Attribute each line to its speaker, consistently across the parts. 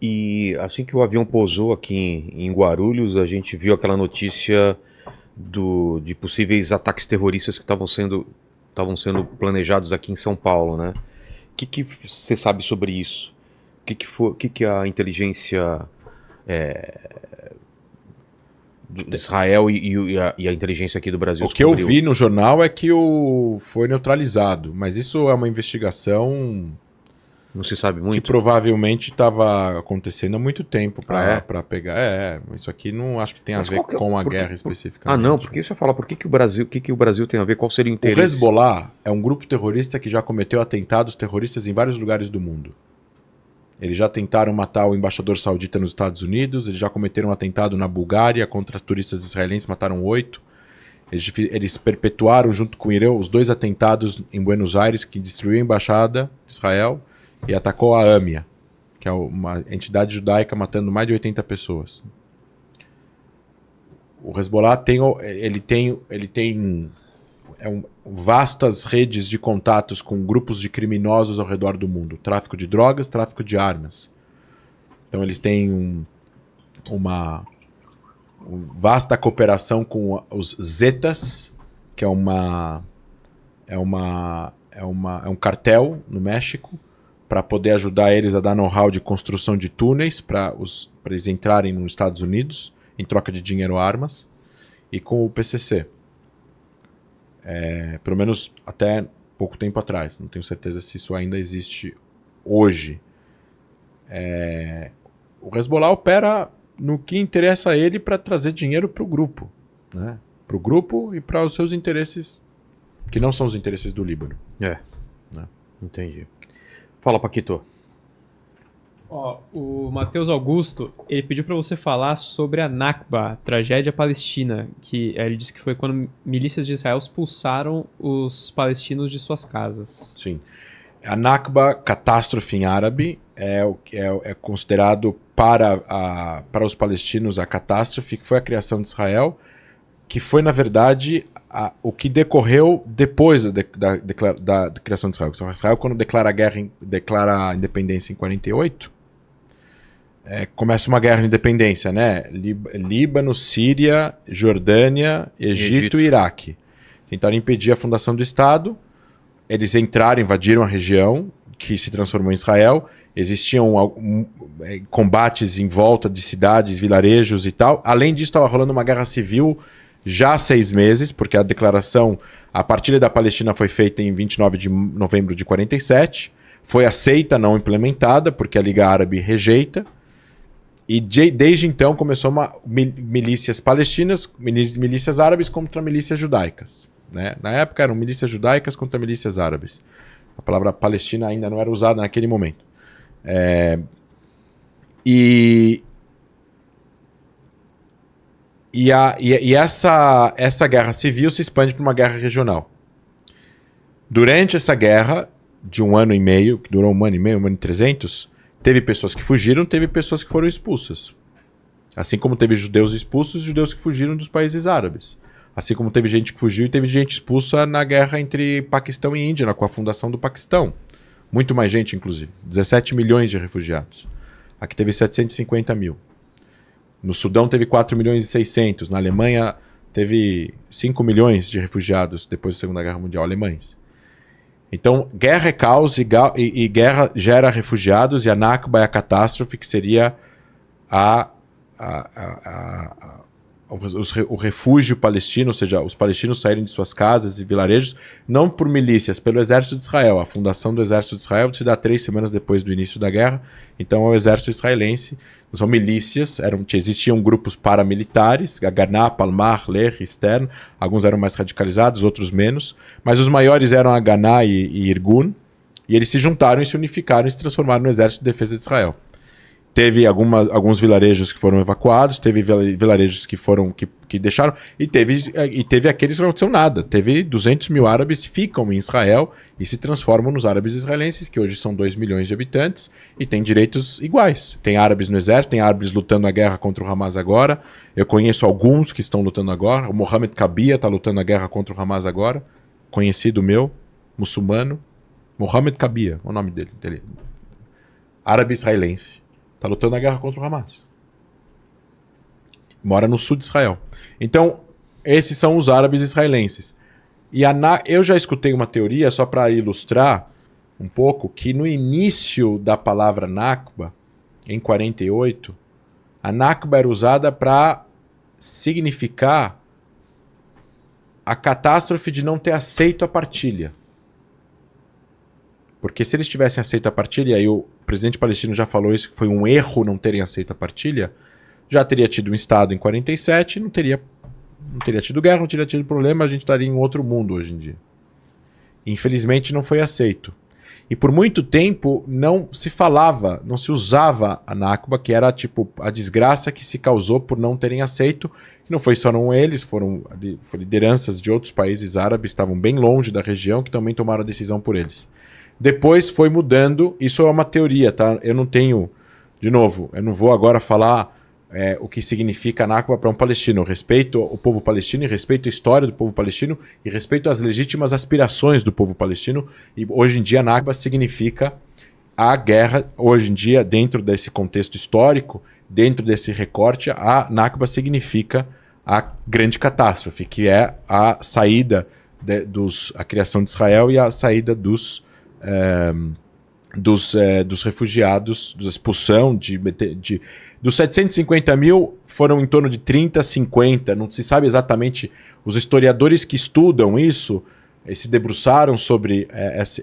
Speaker 1: E assim que o avião pousou aqui em Guarulhos, a gente viu aquela notícia de possíveis ataques terroristas que estavam sendo planejados aqui em São Paulo, né? O que você sabe sobre isso? O que a inteligência de Israel e a inteligência aqui do Brasil
Speaker 2: O que eu
Speaker 1: descobriu?
Speaker 2: vi no jornal é que foi neutralizado, mas isso é uma investigação
Speaker 1: Não se sabe
Speaker 2: que
Speaker 1: muito?
Speaker 2: provavelmente estava acontecendo há muito tempo
Speaker 1: Ah, é?
Speaker 2: para pegar. Isso aqui não acho que tem a
Speaker 1: Mas
Speaker 2: ver
Speaker 1: qual que é?
Speaker 2: com a guerra
Speaker 1: Ah, não,
Speaker 2: especificamente.
Speaker 1: porque você fala, por que que o Brasil tem a ver? Qual seria o
Speaker 2: O
Speaker 1: interesse?
Speaker 2: Hezbollah é um grupo terrorista que já cometeu atentados terroristas em vários lugares do mundo. Eles já tentaram matar o embaixador saudita nos Estados Unidos, eles já cometeram um atentado na Bulgária contra turistas israelenses, mataram 8. Eles perpetuaram, junto com o Irã, os 2 atentados em Buenos Aires, que destruiu a embaixada de Israel e atacou a AMIA, que é uma entidade judaica matando mais de 80 pessoas. O Hezbollah tem vastas redes de contatos com grupos de criminosos ao redor do mundo. Tráfico de drogas, tráfico de armas. Então eles têm uma vasta cooperação com os Zetas, que é um cartel no México, para poder ajudar eles a dar know-how de construção de túneis para eles entrarem nos Estados Unidos em troca de dinheiro ou armas, e com o PCC. Pelo menos até pouco tempo atrás. Não tenho certeza se isso ainda existe hoje. O Hezbollah opera no que interessa a ele para trazer dinheiro para o grupo. Né? Para o grupo e para os seus interesses, que não são os interesses do Líbano.
Speaker 1: É,
Speaker 2: Né?
Speaker 1: entendi. Fala, Paquito.
Speaker 3: Ó, o Matheus Augusto, ele pediu para você falar sobre a Nakba, a tragédia palestina, que ele disse que foi quando milícias de Israel expulsaram os palestinos de suas casas.
Speaker 2: Sim. A Nakba, catástrofe em árabe, é considerado para os palestinos a catástrofe que foi a criação de Israel, que foi, na verdade, o que decorreu depois da criação de Israel. Israel, quando declara a independência em 48, começa uma guerra de independência, né? Líbano, Síria, Jordânia, Egito e Iraque. Tentaram impedir a fundação do Estado. Eles entraram, invadiram a região, que se transformou em Israel. Existiam combates em volta de cidades, vilarejos e tal. Além disso, estava rolando uma guerra civil já há 6 meses, porque a partilha da Palestina foi feita em 29 de novembro de 47. Foi aceita, não implementada, porque a Liga Árabe rejeita. E desde então começou milícias palestinas, milícias árabes contra milícias judaicas. Né? Na época eram milícias judaicas contra milícias árabes. A palavra Palestina ainda não era usada naquele momento. Essa guerra civil se expande para uma guerra regional. Durante essa guerra, de 1 ano e meio, que durou 1 ano e meio, 1 ano e 300, teve pessoas que fugiram, teve pessoas que foram expulsas. Assim como teve judeus expulsos, judeus que fugiram dos países árabes. Assim como teve gente que fugiu e teve gente expulsa na guerra entre Paquistão e Índia, com a fundação do Paquistão. Muito mais gente, inclusive. 17 milhões de refugiados. Aqui teve 750 mil. No Sudão teve 4 milhões e 600. Na Alemanha teve 5 milhões de refugiados depois da Segunda Guerra Mundial, alemães. Então, guerra é caos e guerra gera refugiados, e a Nakba é a catástrofe, que seria o refúgio palestino, ou seja, os palestinos saírem de suas casas e vilarejos, não por milícias, pelo exército de Israel. A fundação do exército de Israel se dá 3 semanas depois do início da guerra, então é o exército israelense. São milícias, existiam grupos paramilitares, Haganah, Palmar, Lehi, Stern, alguns eram mais radicalizados, outros menos, mas os maiores eram Haganah e Irgun, e eles se juntaram e se unificaram e se transformaram no exército de defesa de Israel. Teve alguns vilarejos que foram evacuados, teve vilarejos que deixaram, e teve aqueles que não aconteceu nada. Teve 200 mil árabes que ficam em Israel e se transformam nos árabes israelenses, que hoje são 2 milhões de habitantes, e têm direitos iguais. Tem árabes no exército, tem árabes lutando a guerra contra o Hamas agora. Eu conheço alguns que estão lutando agora. O Mohamed Kabia está lutando a guerra contra o Hamas agora. Conhecido meu, muçulmano. Mohamed Kabia, o nome dele. Árabe israelense. Está lutando na guerra contra o Hamas. Mora no sul de Israel. Então, esses são os árabes israelenses. E eu já escutei uma teoria, só para ilustrar um pouco, que no início da palavra Nakba, em 48, a Nakba era usada para significar a catástrofe de não ter aceito a partilha. Porque se eles tivessem aceito a partilha, e o presidente palestino já falou isso, que foi um erro não terem aceito a partilha, já teria tido um Estado em 47, não teria tido guerra, não teria tido problema, a gente estaria em outro mundo hoje em dia. Infelizmente não foi aceito. E por muito tempo não se falava, não se usava a Nakba, que era tipo a desgraça que se causou por não terem aceito. E não foi só eles, foram lideranças de outros países árabes, estavam bem longe da região, que também tomaram a decisão por eles. Depois foi mudando, isso é uma teoria, tá? Eu não tenho, de novo, eu não vou agora falar o que significa a Nakba para um palestino. Eu respeito o povo palestino e respeito a história do povo palestino e respeito as legítimas aspirações do povo palestino. E hoje em dia a Nakba significa a guerra, hoje em dia, dentro desse contexto histórico, dentro desse recorte, a Nakba significa a grande catástrofe, que é a saída a criação de Israel e a saída dos refugiados, da expulsão dos 750 mil foram em torno de 30, 50, não se sabe exatamente. Os historiadores que estudam isso se debruçaram sobre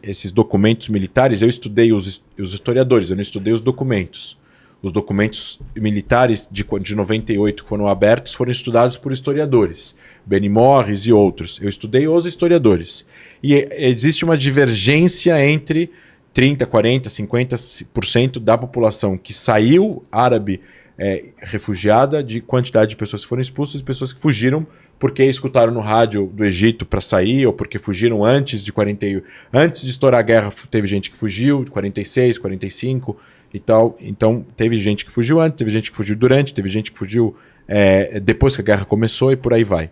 Speaker 2: esses documentos militares. Eu estudei os historiadores, eu não estudei os documentos. Os documentos militares de 98 que foram abertos foram estudados por historiadores, Benny Morris e outros. Eu estudei os historiadores. E existe uma divergência entre 30%, 40%, 50% da população que saiu árabe refugiada, de quantidade de pessoas que foram expulsas e pessoas que fugiram porque escutaram no rádio do Egito para sair ou porque fugiram antes de 41. Antes de estourar a guerra, teve gente que fugiu, de 46, 45 e tal. Então, teve gente que fugiu antes, teve gente que fugiu durante, teve gente que fugiu depois que a guerra começou e por aí vai.